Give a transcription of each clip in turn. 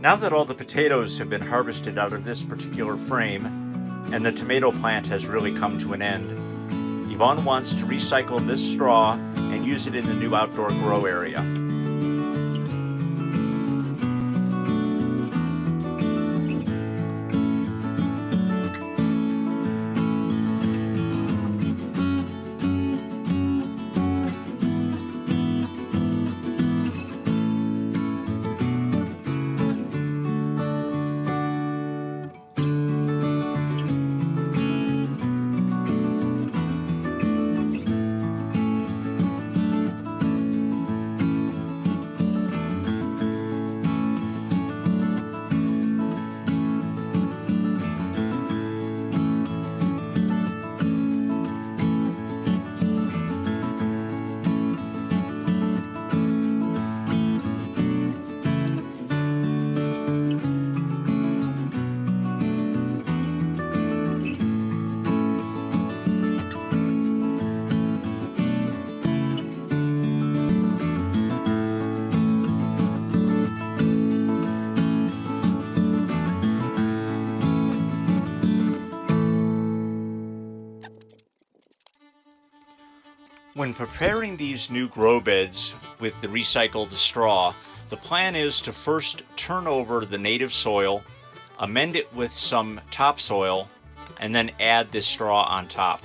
Now that all the potatoes have been harvested out of this particular frame, and the tomato plant has really come to an end, Yvonne wants to recycle this straw and use it in the new outdoor grow area. When preparing these new grow beds with the recycled straw, the plan is to first turn over the native soil, amend it with some topsoil, and then add this straw on top.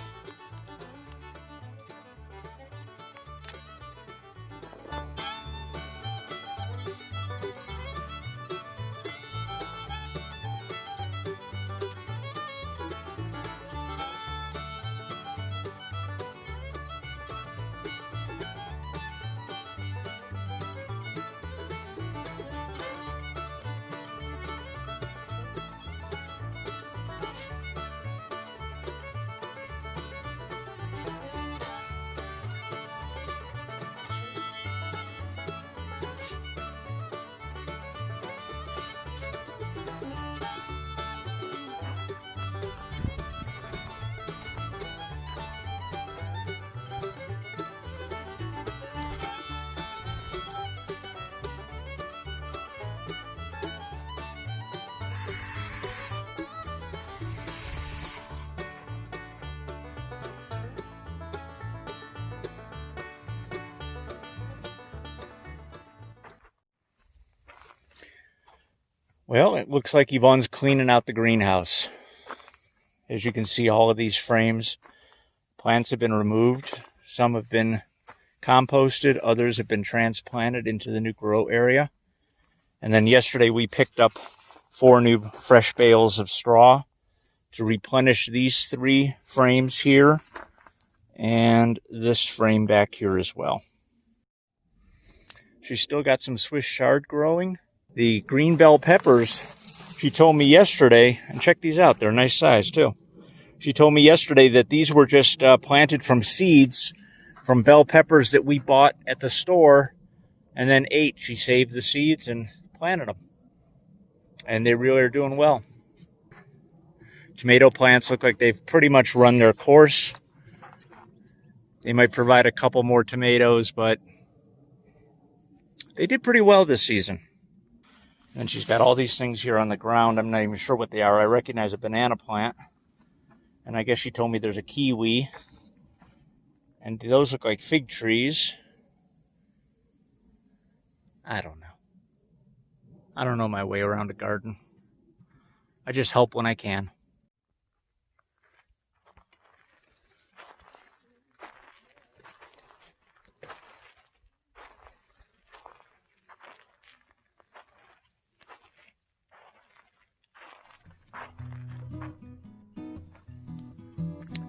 Well, it looks like Yvonne's cleaning out the greenhouse. As you can see, all of these frames, plants have been removed. Some have been composted, others have been transplanted into the new grow area. And then yesterday we picked up 4 new fresh bales of straw to replenish these 3 frames here and this frame back here as well. She's still got some Swiss chard growing. The green bell peppers, she told me yesterday, and check these out, they're a nice size too. She told me yesterday that these were just planted from seeds from bell peppers that we bought at the store and then ate. She saved the seeds and planted them. And they really are doing well. Tomato plants look like they've pretty much run their course. They might provide a couple more tomatoes, but they did pretty well this season. And she's got all these things here on the ground. I'm not even sure what they are. I recognize a banana plant. And I guess she told me there's a kiwi. And those look like fig trees. I don't know. I don't know my way around a garden. I just help when I can.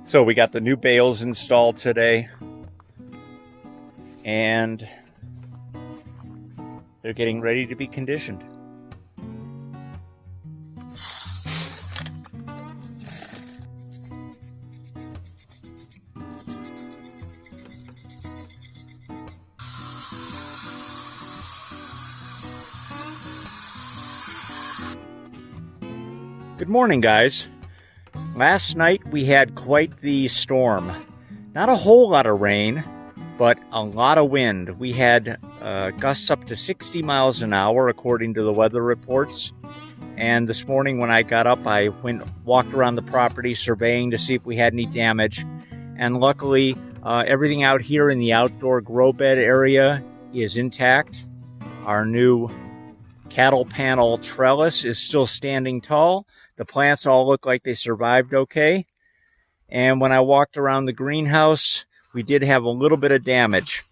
So we got the new bales installed today, and they're getting ready to be conditioned. Good morning, guys. Last night we had quite the storm. Not a whole lot of rain, but a lot of wind. We had gusts up to 60 miles an hour according to the weather reports. And this morning when I got up, I walked around the property surveying to see if we had any damage. And luckily, everything out here in the outdoor grow bed area is intact. Our new cattle panel trellis is still standing tall. The plants all look like they survived okay. And when I walked around the greenhouse, we did have a little bit of damage.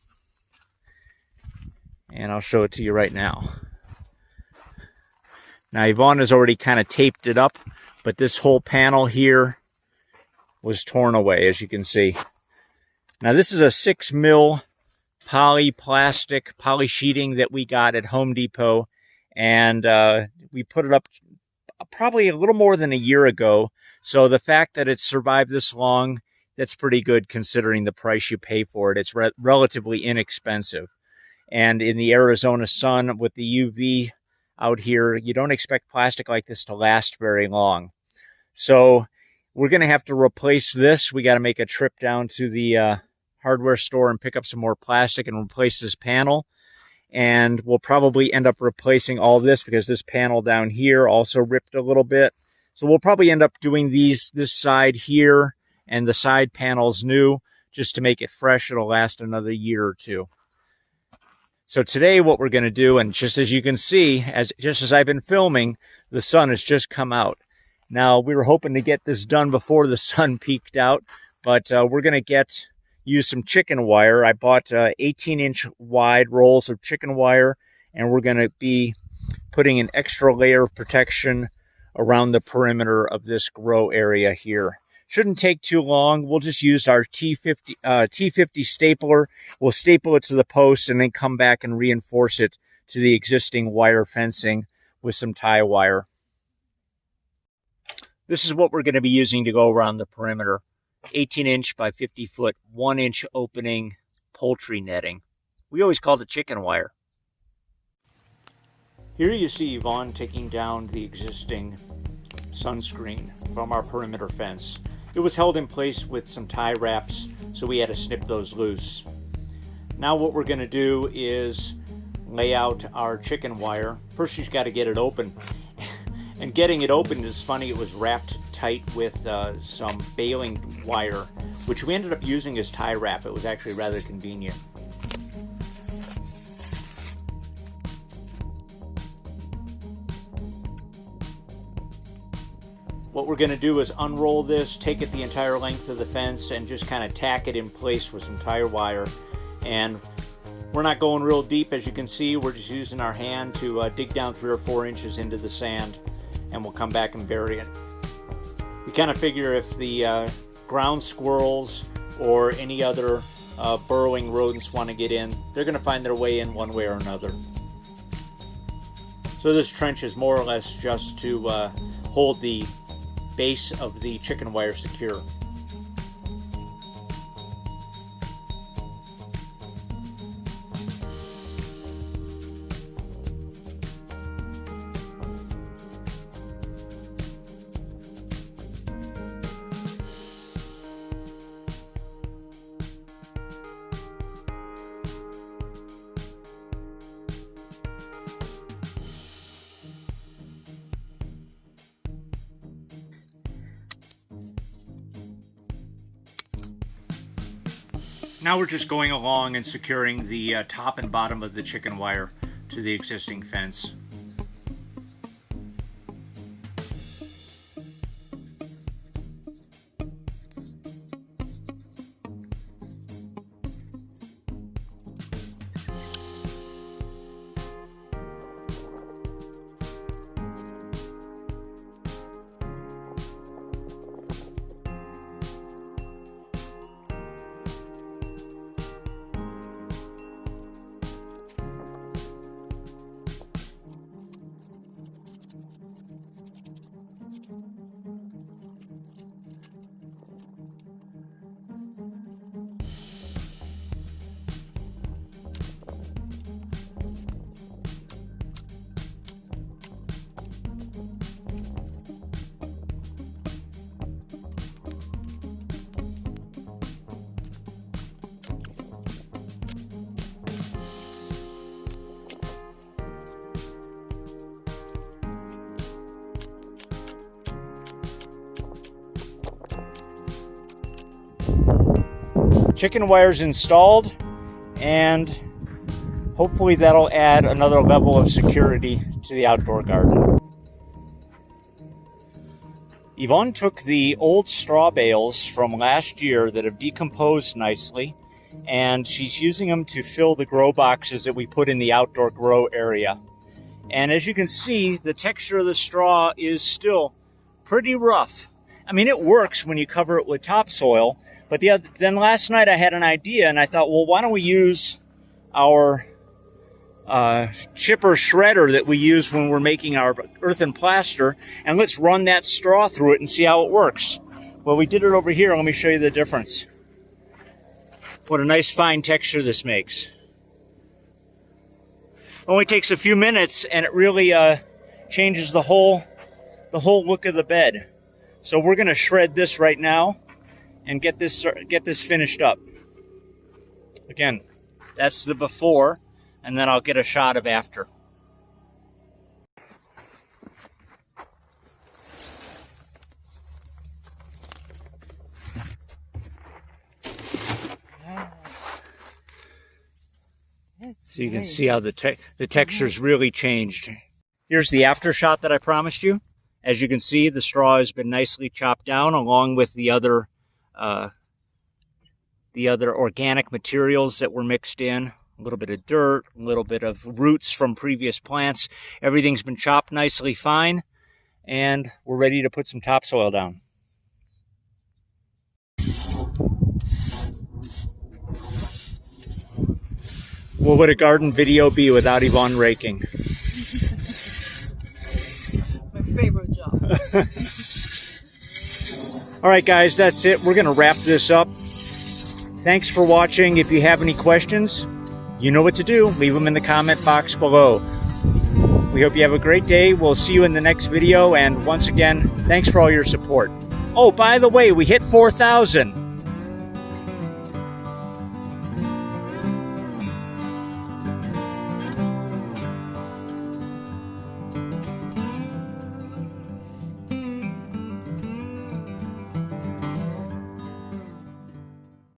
And I'll show it to you right now. Now, Yvonne has already kind of taped it up, but this whole panel here was torn away, as you can see. Now, this is a 6 mil poly sheeting that we got at Home Depot, and we put it up probably a little more than a year ago. So the fact that it's survived this long, that's pretty good considering the price you pay for it. It's relatively inexpensive. And in the Arizona sun with the UV out here, you don't expect plastic like this to last very long. So we're going to have to replace this. We got to make a trip down to the hardware store and pick up some more plastic and replace this panel. And we'll probably end up replacing all this because this panel down here also ripped a little bit. So we'll probably end up doing this side here and the side panels new just to make it fresh. It'll last another year or two. So today what we're going to do, and just as you can see, just as I've been filming, the sun has just come out. Now, we were hoping to get this done before the sun peaked out, but we're going to use some chicken wire. I bought 18-inch wide rolls of chicken wire, and we're going to be putting an extra layer of protection around the perimeter of this grow area here. Shouldn't take too long. We'll just use our T50 stapler. We'll staple it to the post and then come back and reinforce it to the existing wire fencing with some tie wire. This is what we're going to be using to go around the perimeter. 18-inch by 50-foot, 1-inch opening poultry netting. We always called it chicken wire. Here you see Yvonne taking down the existing sunscreen from our perimeter fence. It was held in place with some tie wraps, so we had to snip those loose. Now what we're going to do is lay out our chicken wire. First, she's got to get it open. And getting it open is funny. It was wrapped tight with some baling wire, which we ended up using as tie wrap. It was actually rather convenient. What we're going to do is unroll this, take it the entire length of the fence, and just kind of tack it in place with some tie wire. And we're not going real deep, as you can see. We're just using our hand to dig down 3 or 4 inches into the sand, and we'll come back and bury it. We kind of figure if the ground squirrels or any other burrowing rodents want to get in, they're going to find their way in one way or another. So this trench is more or less just to hold the base of the chicken wire secure. Now we're just going along and securing the top and bottom of the chicken wire to the existing fence. Chicken wire's installed, and hopefully that'll add another level of security to the outdoor garden. Yvonne took the old straw bales from last year that have decomposed nicely, and she's using them to fill the grow boxes that we put in the outdoor grow area. And as you can see, the texture of the straw is still pretty rough. I mean, it works when you cover it with topsoil, but then last night I had an idea, and I thought, well, why don't we use our chipper shredder that we use when we're making our earthen plaster, and let's run that straw through it and see how it works. Well, we did it over here. Let me show you the difference. What a nice fine texture this makes. Only takes a few minutes, and it really changes the whole look of the bed. So we're going to shred this right now and get this finished up. Again, that's the before, and then I'll get a shot of after. So you can see how the texture's really changed. Here's the after shot that I promised you. As you can see, the straw has been nicely chopped down along with the other organic materials that were mixed in. A little bit of dirt, a little bit of roots from previous plants. Everything's been chopped nicely fine, and we're ready to put some topsoil down. What would a garden video be without Yvonne raking? My favorite job. All right, guys, that's it. We're going to wrap this up. Thanks for watching. If you have any questions, you know what to do. Leave them in the comment box below. We hope you have a great day. We'll see you in the next video. And once again, thanks for all your support. Oh, by the way, we hit 4,000.